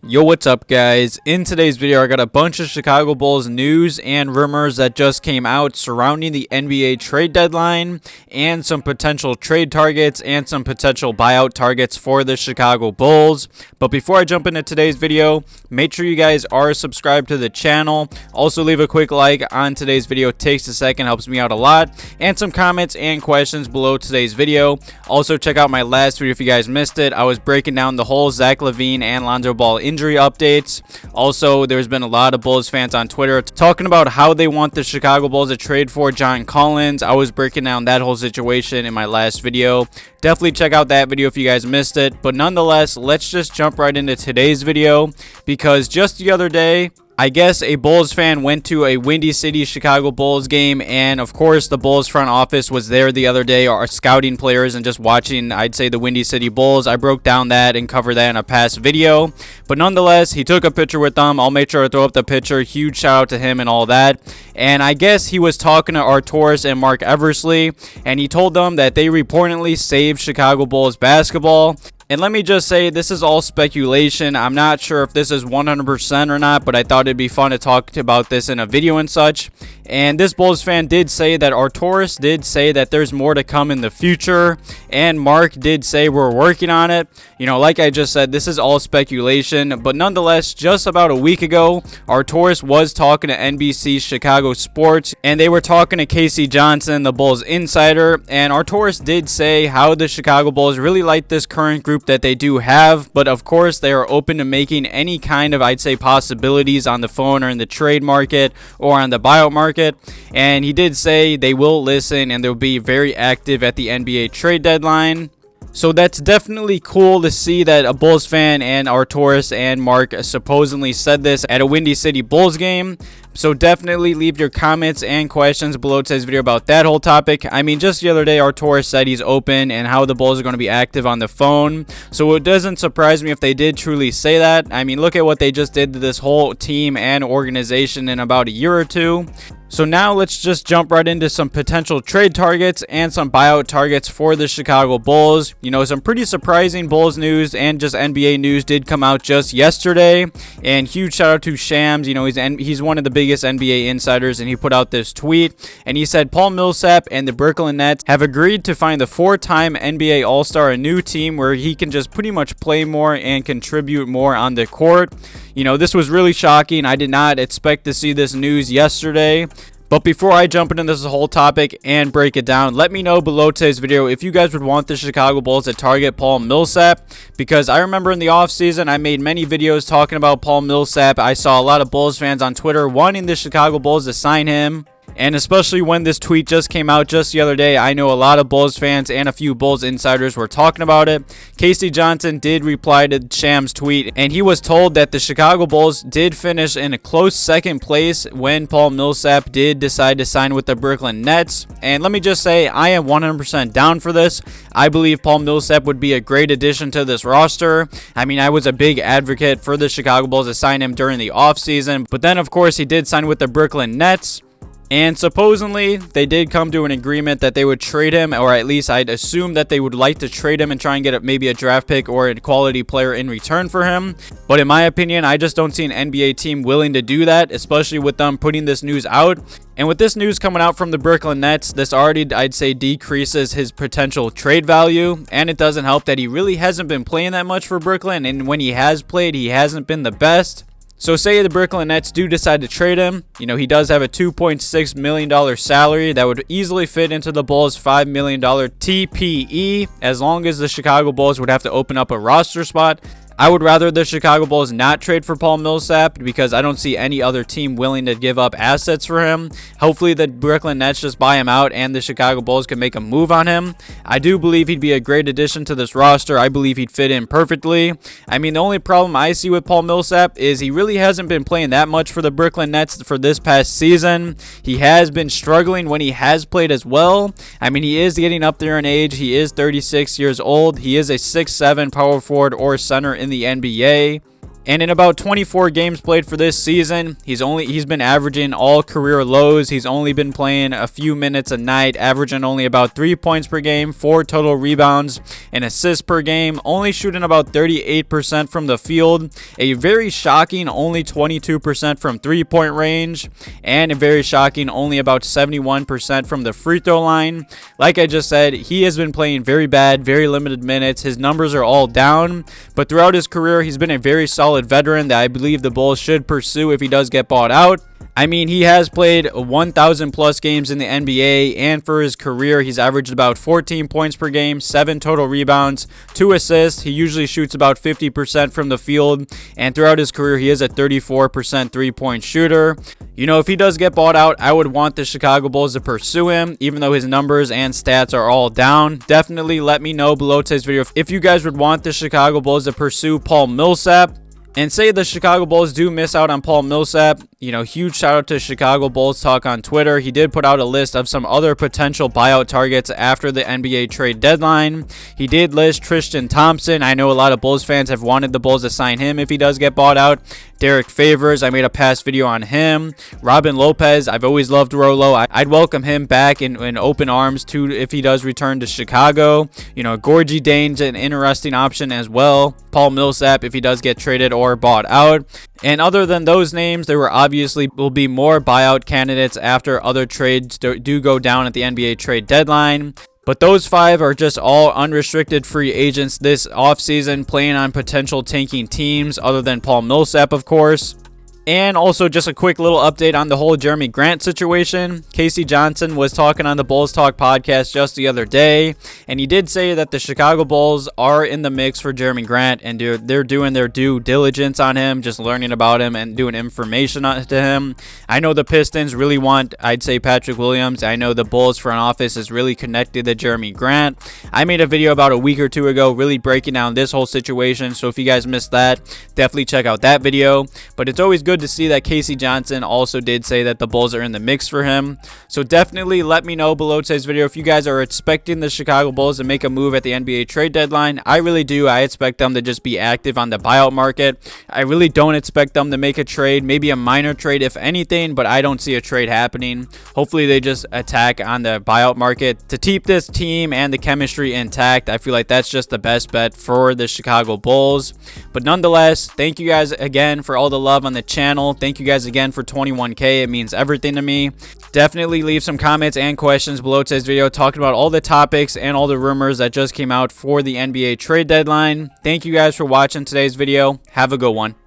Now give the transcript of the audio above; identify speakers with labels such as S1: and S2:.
S1: Yo, what's up guys? In today's video I got a bunch of Chicago Bulls news and rumors that just came out surrounding the NBA trade deadline and some potential trade targets and some potential buyout targets for the Chicago Bulls. But before I jump into today's video, make sure you guys are subscribed to the channel. Also leave a quick like on today's video. It takes a second, helps me out a lot. And some comments and questions below today's video. Also check out my last video if you guys missed it. I was breaking down the whole LaVine and Lonzo Ball injury updates. Also, there's been a lot of Bulls fans on Twitter talking about how they want the Chicago Bulls to trade for John Collins. I was breaking down that whole situation in my last video. Definitely check out that video if you guys missed it. But nonetheless, let's just jump right into today's video, because just the other day, I guess a Bulls fan went to a Windy City Chicago Bulls game, and of course the Bulls front office was there the other day, are scouting players and just watching, I'd say, the Windy City Bulls. I broke down that and covered that in a past video, but nonetheless, he took a picture with them. I'll make sure to throw up the picture. Huge shout out to him and all that. And I guess he was talking to Arturas and Mark Eversley, and he told them that they reportedly saved Chicago Bulls basketball. And let me just say, this is all speculation. I'm not sure if this is 100% or not, but I thought it'd be fun to talk about this in a video and such. And this Bulls fan did say that Arturas did say that there's more to come in the future. And Mark did say we're working on it. You know, like I just said, this is all speculation. But nonetheless, just about a week ago, Arturas was talking to NBC Chicago Sports. And they were talking to Casey Johnson, the Bulls insider. And Arturas did say how the Chicago Bulls really like this current group that they do have, but of course they are open to making any kind of, I'd say, possibilities on the phone or in the trade market or on the buyout market. And he did say they will listen and they'll be very active at the NBA trade deadline. So that's definitely cool to see that a Bulls fan and Arturas and Mark supposedly said this at a Windy City Bulls game. So definitely leave your comments and questions below today's video about that whole topic. I mean, just the other day, Arturas said he's open and how the Bulls are going to be active on the phone. So it doesn't surprise me if they did truly say that. I mean, look at what they just did to this whole team and organization in about a year or two. So now let's just jump right into some potential trade targets and some buyout targets for the Chicago Bulls. You know, some pretty surprising Bulls news and just NBA news did come out just yesterday. And huge shout out to Shams. You know, he's one of the biggest NBA insiders, and he put out this tweet. And he said, Paul Millsap and the Brooklyn Nets have agreed to find the four-time NBA All-Star a new team where he can just pretty much play more and contribute more on the court. You know, this was really shocking. I did not expect to see this news yesterday. But before I jump into this whole topic and break it down, let me know below today's video if you guys would want the Chicago Bulls to target Paul Millsap, because I remember in the offseason I made many videos talking about Paul Millsap. I saw a lot of Bulls fans on Twitter wanting the Chicago Bulls to sign him. And especially when this tweet just came out just the other day, I know a lot of Bulls fans and a few Bulls insiders were talking about it. Casey Johnson did reply to Shams' tweet, and he was told that the Chicago Bulls did finish in a close second place when Paul Millsap did decide to sign with the Brooklyn Nets. And let me just say, I am 100% down for this. I believe Paul Millsap would be a great addition to this roster. I mean, I was a big advocate for the Chicago Bulls to sign him during the offseason, but then of course he did sign with the Brooklyn Nets. And supposedly, they did come to an agreement that they would trade him, or at least I'd assume that they would like to trade him and try and get maybe a draft pick or a quality player in return for him. But in my opinion, I just don't see an NBA team willing to do that, especially with them putting this news out. And with this news coming out from the Brooklyn Nets, this already, I'd say, decreases his potential trade value. And it doesn't help that he really hasn't been playing that much for Brooklyn. And when he has played, he hasn't been the best. So say the Brooklyn Nets do decide to trade him. You know, he does have a $2.6 million salary that would easily fit into the Bulls' $5 million TPE, as long as the Chicago Bulls would have to open up a roster spot. I would rather the Chicago Bulls not trade for Paul Millsap, because I don't see any other team willing to give up assets for him. Hopefully the Brooklyn Nets just buy him out and the Chicago Bulls can make a move on him. I do believe he'd be a great addition to this roster. I believe he'd fit in perfectly. I mean, the only problem I see with Paul Millsap is he really hasn't been playing that much for the Brooklyn Nets for this past season. He has been struggling when he has played as well. I mean, he is getting up there in age. He is 36 years old. He is a 6'7" power forward or center in the NBA. And in about 24 games played for this season, he's been averaging all career lows. He's only been playing a few minutes a night, averaging only about 3 points per game, 4 total rebounds, and assists per game, only shooting about 38% from the field, a very shocking only 22% from three-point range, and a very shocking only about 71% from the free throw line. Like I just said, he has been playing very bad, very limited minutes. His numbers are all down, but throughout his career, he's been a very solid veteran that I believe the Bulls should pursue if he does get bought out. I mean, he has played 1,000 plus games in the NBA, and for his career, he's averaged about 14 points per game, 7 total rebounds, 2 assists. He usually shoots about 50% from the field, and throughout his career, he is a 34% three-point shooter. You know, if he does get bought out, I would want the Chicago Bulls to pursue him, even though his numbers and stats are all down. Definitely let me know below today's video if you guys would want the Chicago Bulls to pursue Paul Millsap. And say the Chicago Bulls do miss out on Paul Millsap, you know, huge shout out to Chicago Bulls Talk on Twitter. He did put out a list of some other potential buyout targets after the NBA trade deadline. He did list Tristan Thompson. I know a lot of Bulls fans have wanted the Bulls to sign him if he does get bought out. Derrick Favors, I made a past video on him. Robin Lopez, I've always loved Rolo. I'd welcome him back in open arms too if he does return to Chicago. You know, Gorgie Dane's an interesting option as well. Paul Millsap if he does get traded or bought out. And other than those names, there will be more buyout candidates after other trades do go down at the NBA trade deadline. But those 5 are just all unrestricted free agents this offseason, playing on potential tanking teams other than Paul Millsap, of course. And also just a quick little update on the whole Jerami Grant situation. Casey Johnson was talking on the Bulls Talk podcast just the other day, and he did say that the Chicago Bulls are in the mix for Jerami Grant, and they're doing their due diligence on him, just learning about him and doing information to him. I know the Pistons really want, I'd say, Patrick Williams. I know the Bulls front office is really connected to Jerami Grant. I made a video about a week or 2 ago really breaking down this whole situation, so if you guys missed that, definitely check out that video. But it's always good to see that Casey Johnson also did say that the Bulls are in the mix for him. So definitely let me know below today's video if you guys are expecting the Chicago Bulls to make a move at the NBA trade deadline. I really do. I expect them to just be active on the buyout market. I really don't expect them to make a trade, maybe a minor trade if anything, but I don't see a trade happening. Hopefully they just attack on the buyout market to keep this team and the chemistry intact. I feel like that's just the best bet for the Chicago Bulls. But nonetheless, thank you guys again for all the love on the channel. Thank you guys again for 21K. It means everything to me. Definitely leave some comments and questions below today's video talking about all the topics and all the rumors that just came out for the NBA trade deadline. Thank you guys for watching today's video. Have a good one.